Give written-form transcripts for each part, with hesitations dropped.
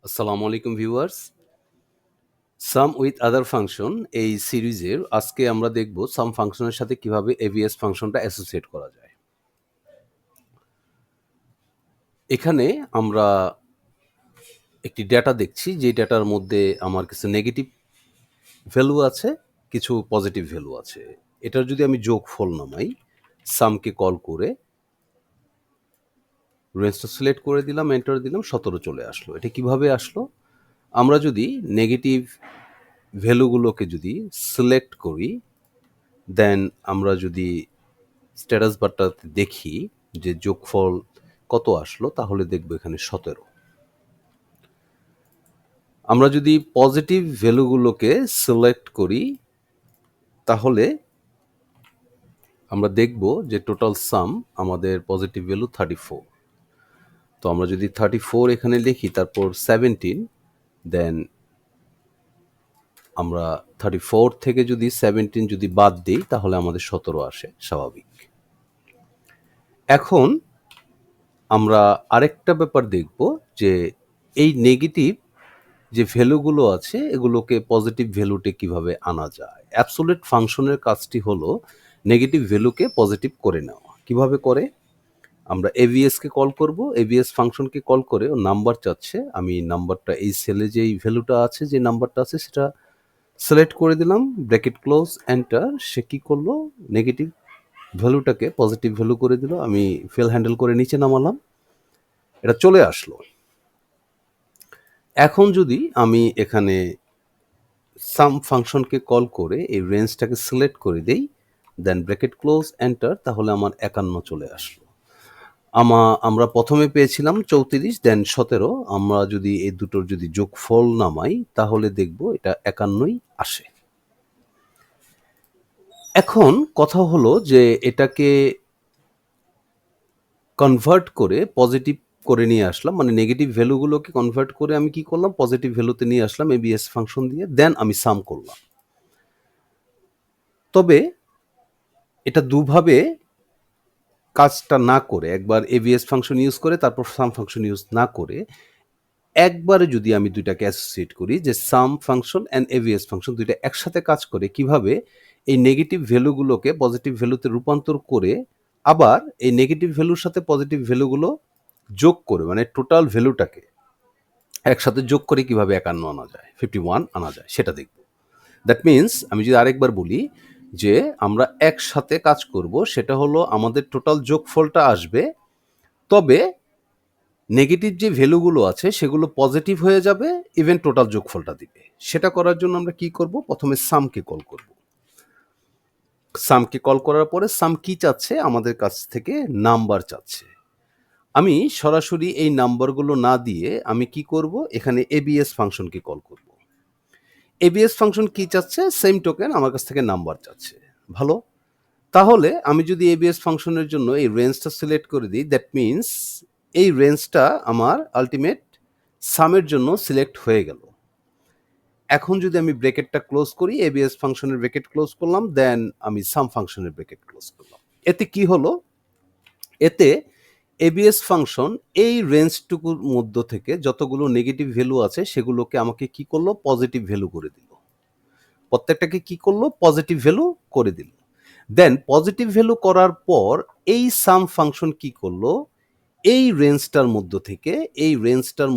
আসসালামু আলাইকুম viewers. Some with other function এই সিরিজের আজকে আমরা দেখব সাম ফাংশনের সাথে কিভাবে এভিএস ফাংশনটা অ্যাসোসিয়েট করা যায়। এখানে আমরা একটি ডেটা দেখছি, যে ডেটার মধ্যে আমার কিছু নেগেটিভ ভ্যালু আছে, কিছু পজিটিভ ভ্যালু আছে। এটার যদি আমি যোগফল নামাই, সামকে কল করে রেঞ্জটা সিলেক্ট করে দিলাম, এন্টার দিলাম, 17 চলে আসলো। এটা কিভাবে আসলো? আমরা যদি নেগেটিভ ভ্যালুগুলোকে যদি সিলেক্ট করি, দেন আমরা যদি স্ট্যাটাস বারটাতে দেখি যে যোগফল কত আসলো, তাহলে দেখবো এখানে 17। আমরা যদি পজিটিভ ভ্যালুগুলোকে সিলেক্ট করি, তাহলে আমরা দেখব যে টোটাল সাম আমাদের পজিটিভ ভ্যালু 34। তো আমরা যদি 34 এখানে লিখি, তারপর 17, দেন আমরা 34 থেকে যদি 17 যদি বাদ দিই, তাহলে আমাদের 17 আসে, স্বাভাবিক। এখন আমরা আরেকটা ব্যাপার দেখব যে এই নেগেটিভ যে ভ্যালুগুলো আছে এগুলোকে পজিটিভ ভ্যালুতে কিভাবে আনা যায়। অ্যাবসোলিউট ফাংশনের কাজটি হলো নেগেটিভ ভ্যালুকে পজিটিভ করে নেওয়া। কিভাবে করে? আমরা এভিএসকে কল করব, এভিএস ফাংশনকে কল করে ও নাম্বার চাচ্ছে, আমি নাম্বারটা এই সেলে যেই ভ্যালুটা আছে, যে নাম্বারটা আছে সেটা সিলেক্ট করে দিলাম, ব্র্যাকেট ক্লোজ, এন্টার। সে কি করলো? নেগেটিভ ভ্যালুটাকে পজিটিভ ভ্যালু করে দিল। আমি ফেল হ্যান্ডেল করে নিচে নামালাম, এটা চলে আসলো। এখন যদি আমি এখানে সাম ফাংশনকে কল করে এই রেঞ্জটাকে সিলেক্ট করে দেই, দেন ব্র্যাকেট ক্লোজ, এন্টার, তাহলে আমার 51 চলে আসলো। আমরা প্রথমে পেয়েছিলাম 34, দেন 17। আমরা যদি এই দুটোর যদি যোগফল নামাই, তাহলে দেখব এটা 51ই আসে। এখন কথা হলো যে এটাকে কনভার্ট করে পজিটিভ করে নিয়ে আসলাম, মানে নেগেটিভ ভ্যালুগুলোকে কনভার্ট করে আমি কি করলাম, পজিটিভ ভ্যালুতে নিয়ে আসলাম এবিএস ফাংশন দিয়ে, দেন আমি সাম করলাম। তবে এটা দুভাবে কাজটা না করে, একবার এভিএস ফাংশন ইউজ করে তারপর সাম ফাংশন ইউজ না করে, একবারে যদি আমি দুইটাকে অ্যাসোসিয়েট করি, যে সাম ফাংশন অ্যান্ড এভিএস ফাংশন দুইটা একসাথে কাজ করে, কিভাবে এই নেগেটিভ ভ্যালুগুলোকে পজিটিভ ভ্যালুতে রূপান্তর করে আবার এই নেগেটিভ ভ্যালুর সাথে পজিটিভ ভ্যালুগুলো যোগ করে, মানে টোটাল ভ্যালুটাকে একসাথে যোগ করে কিভাবে 51 আনা যায়, 51 আনা যায়, সেটা দেখব। দ্যাট মিনস আমি যদি আরেকবার বলি যে আমরা একসাথে কাজ করব, সেটা হলো আমাদের টোটাল যোগফলটা আসবে, তবে নেগেটিভ যে ভ্যালুগুলো আছে সেগুলো পজিটিভ হয়ে যাবে, ইভেন টোটাল যোগফলটা দিবে। সেটা করার জন্য আমরা কি করব? প্রথমে সামকে কল করব। সামকে কল করার পরে সাম কি চাচ্ছে? আমাদের কাছ থেকে নাম্বার চাচ্ছে। আমি সরাসরি এই নাম্বারগুলো না দিয়ে আমি কি করব? এখানে এবিএস ফাংশনকে কল করব। এবিএস ফাংশন কি চাচ্ছে? সেম টোকেন আমার কাছ থেকে নাম্বার চাচ্ছে। ভালো। তাহলে আমি যদি এবিএস ফাংশনের জন্য এই রেঞ্জটা সিলেক্ট করে দিই, দ্যাট মিনস এই রেঞ্জটা আমার আলটিমেট সামের জন্য সিলেক্ট হয়ে গেল। এখন যদি আমি ব্র্যাকেটটা ক্লোজ করি, এবিএস ফাংশনের ব্র্যাকেট ক্লোজ করলাম, দেন আমি সাম ফাংশনের ব্র্যাকেট ক্লোজ করলাম। এতে কি হলো? এতে এবিএস ফাংশন এই রেঞ্জটুকুর মধ্য থেকে যতগুলো নেগেটিভ ভ্যালু আছে সেগুলোকে আমাকে কি করলো? পজিটিভ ভ্যালু করে দিল। প্রত্যেকটাকে কি করলো? পজিটিভ ভ্যালু করে দিল। দেন পজিটিভ ভ্যালু করার পর এই সাম ফাংশন কি করলো? এই রেঞ্জটার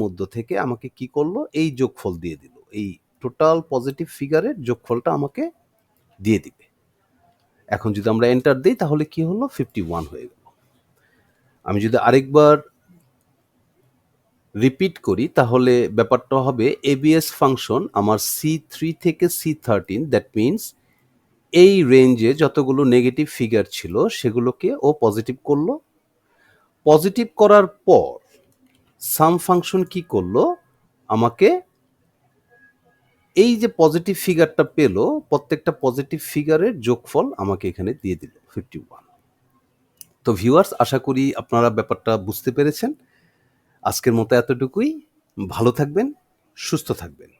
মধ্য থেকে আমাকে কি করলো? এই যোগফল দিয়ে দিল। এই টোটাল পজিটিভ ফিগারের যোগফলটা আমাকে দিয়ে দিবে। এখন যদি আমরা এন্টার দিই, তাহলে কি হলো? 51 হয়ে গেল। আমি যদি আরেকবার রিপিট করি, তাহলে ব্যাপারটা হবে এবিএস ফাংশন আমার C3 থেকে C13, দ্যাট মিনস এই রেঞ্জে যতগুলো নেগেটিভ ফিগার ছিল সেগুলোকে ও পজিটিভ করলো। পজিটিভ করার পর সাম ফাংশন কি করলো? আমাকে এই যে পজিটিভ ফিগারটা পেল, প্রত্যেকটা পজিটিভ ফিগারের যোগফল আমাকে এখানে দিয়ে দিল 51। তো ভিউয়ার্স, আশা করি আপনারা ব্যাপারটা বুঝতে পেরেছেন। আজকের মতো এতটুকুই। ভালো থাকবেন, সুস্থ থাকবেন।